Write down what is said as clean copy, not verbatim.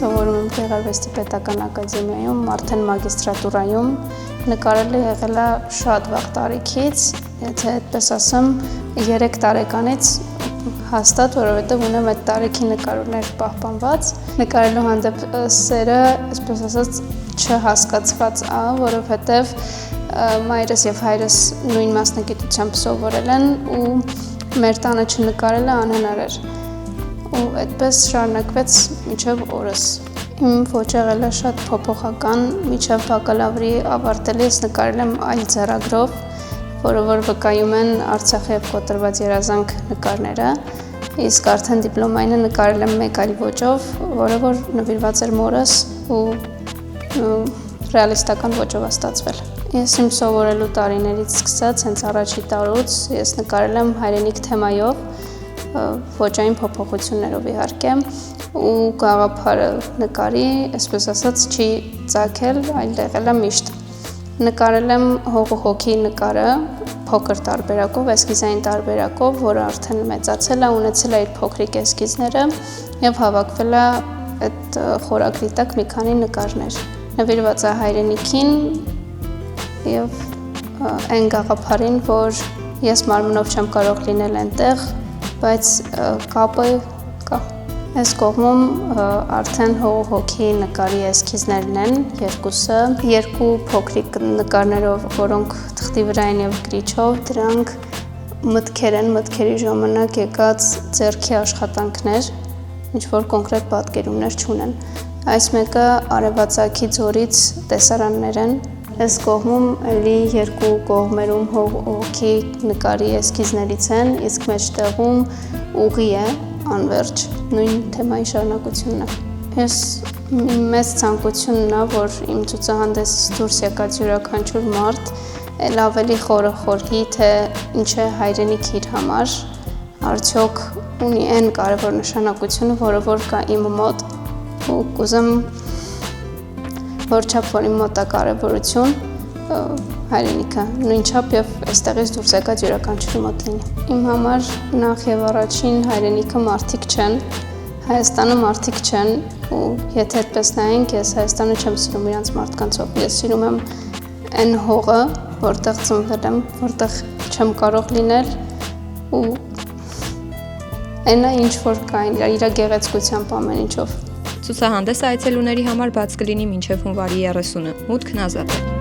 Սովորում եմ Գեղարվեստի պետական ակադեմիայում, արդեն մագիստրատուրայում, նկարել եղել է շատ վաղ տարիքից, եթե այդպես ասեմ, 3 տարեկանից հաստատ, որովհետև ունեմ այդ տարիքի նկարներ պահպանված։ Նկարելու հանդեպ սերը, այսպես ասած, չհասկացված է, որովհետև մայրս եւ հայրս նույն մասնագիտությամբ սովորել են ու մեր տանը չնկարելը անհնար էր։ Ու այդպես շարունակվեց մինչև օրս։ Իմ ոճ եղել է շատ փոփոխական, մինչև բակալավրի ավարտել ես նկարել եմ այլ ձեռագրով, որը որ վկայում են Արցախի եւ կոտրված երազանք նկարները, իսկ արդեն դիպլոմայինը նկարել եմ մեկ այլ ոճով, որը որ նվիրված էր մորս ու ռեալիստական ոճով է ստացվել։ Ես իմ սովորելու տարիներից սկսած, հենց առաջի տարուց ես նկարել եմ հայրենիք թեմայով, ոճային փոփոխություններով իհարկե, ու գաղափարը նկարի, այսպես ասած, չի ծագել, այլ եղել է միշտ։ Նկարել եմ հող ու հոգի նկարը, փոքր տարբերակով, էսքիզային տարբերակով, որը արդեն մեծացել է, ունեցել է իր փոքրիկ էսքիզները եւ հավաքվել է այդ խորագրի տակ մի քանի նկարներ։ Նվիրված է հայրենիքին եւ այն գաղափարին, որ ես մարմնով չեմ կարող լինել այնտեղ, բայց կապը կա։ Այս կողմում արդեն հող ու հոգի նկարի էսքիզներն են երկուսը, երկու փոքրիկ նկարներով, որոնք թղթի վրա են եւ գրիչով, դրանք մտքեր են, մտքերի ժամանակ եկած ձեռքի աշխատանքներ, ինչ որ կոնկրետ պատկերումներ չունեն։ Այս մեկը Արևածագի ձորից տեսարաններ են։ Այս կողմում էլի երկու կողմերում հող ու հոգի նկարի էսքիզներից են, իսկ մեջտեղում ուղի է, անվերջ, նույն թեմայի շարունակությունն է։ Ես մեծ ցանկությունն է, որ իմ ցուցահանդեսից դուրս եկած յուրաքանչյուր մարդ էլ ավելի խորը խորհի, թե ինչ է հայրենիք իր համար, արդյոք ունի այն կարևոր նշանակությունը, որը որ կա իմ մոտ, ու կուզեմ որչափ որ իմ մոտ է կարևորություն, հայրենիքը, նույնչափ եւ այստեղից դուրս եկած յուրաքանչյուրի մոտ լինի։ Իմ համար նախ եւ առաջին հայրենիքը մարդիկ չեն, Հայաստանը մարդիկ չեն, ու եթե այդպես նայենք, ես Հայաստանը չեմ սիրում իրանց մարդկանցով, ես սիրում եմ այն հողը, որտեղ ծնվել եմ, որտեղ չեմ կարող լինել, ու այն է ինչ որ կա, իր գեղեցկությամբ ամեն ինչով։ Ցուցահանդեսը այցելուների համար բաց կլինի մինչև հունվարի 30-ը, մուտքն ազատ է։